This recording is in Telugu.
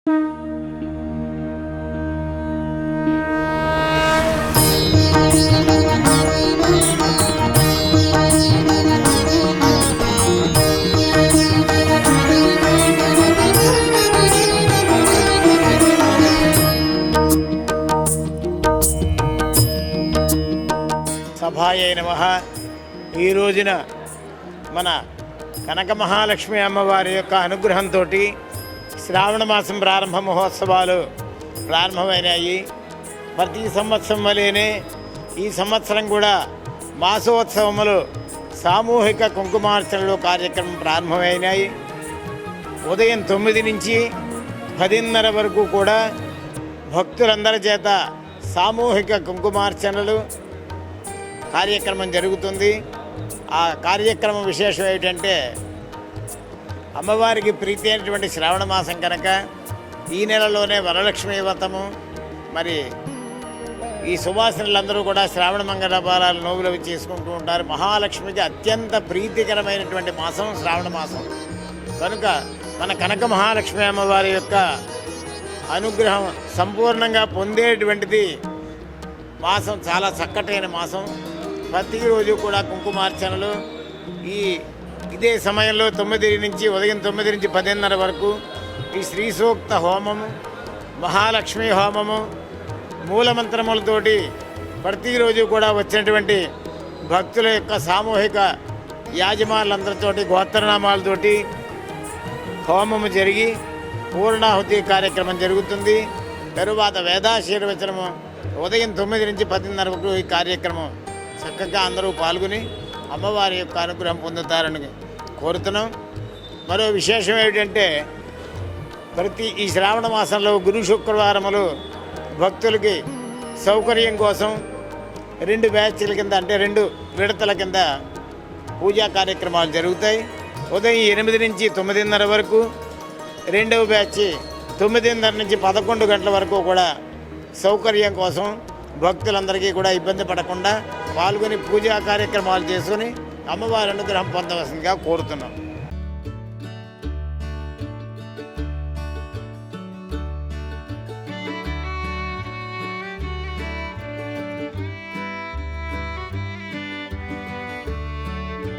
సభాయే నమః. ఈ రోజున మన కనక మహాలక్ష్మి అమ్మవారి యొక్క అనుగ్రహంతో శ్రావణ మాసం ప్రారంభ మహోత్సవాలు ప్రారంభమైనాయి. ప్రతి సంవత్సరం వలెనే ఈ సంవత్సరం కూడా మాసోత్సవములు సామూహిక కుంకుమార్చనలు కార్యక్రమం ప్రారంభమైనాయి. ఉదయం 9 నుంచి 10:30 వరకు కూడా భక్తులందరి చేత సామూహిక కుంకుమార్చనలు కార్యక్రమం జరుగుతుంది. ఆ కార్యక్రమం విశేషం ఏమిటంటే, అమ్మవారికి ప్రీతి అయినటువంటి శ్రావణ మాసం కనుక ఈ నెలలోనే వరలక్ష్మి వ్రతము, మరి ఈ సువాసనలందరూ కూడా శ్రావణ మంగళవారాలు నోవులు చేసుకుంటూ ఉంటారు. మహాలక్ష్మికి అత్యంత ప్రీతికరమైనటువంటి మాసం శ్రావణ మాసం కనుక మన కనక మహాలక్ష్మి అమ్మవారి యొక్క అనుగ్రహం సంపూర్ణంగా పొందేటువంటిది మాసం. చాలా చక్కటైన మాసం. ప్రతిరోజు కూడా కుంకుమార్చనలు ఇదే సమయంలో ఉదయం 9 నుంచి 10:30 వరకు ఈ శ్రీ సూక్త హోమము, మహాలక్ష్మి హోమము, మూలమంత్రములతోటి ప్రతిరోజు కూడా వచ్చినటువంటి భక్తుల యొక్క సామూహిక యాజమానులందరితోటి గోత్రనామాలతోటి హోమము జరిగి పూర్ణాహుతి కార్యక్రమం జరుగుతుంది. తరువాత వేదాశీర్వచనము ఉదయం 9 నుంచి 10:30 వరకు ఈ కార్యక్రమం చక్కగా అందరూ పాల్గొని అమ్మవారి యొక్క అనుగ్రహం పొందుతారని కోరుతున్నాం. మరో విశేషం ఏమిటంటే, ఈ శ్రావణ మాసంలో గురు శుక్రవారములు భక్తులకి సౌకర్యం కోసం 2 బ్యాచ్ల కింద, అంటే 2 విడతల కింద పూజా కార్యక్రమాలు జరుగుతాయి. ఉదయం 8 నుంచి 9:30 వరకు, రెండవ బ్యాచ్ 9:30 నుంచి 11 గంటల వరకు కూడా సౌకర్యం కోసం భక్తులందరికీ కూడా ఇబ్బంది పడకుండా పాల్గొని పూజా కార్యక్రమాలు చేసుకుని అమ్మవారి అనుగ్రహం పొందవలసిందిగా కోరుతున్నాం.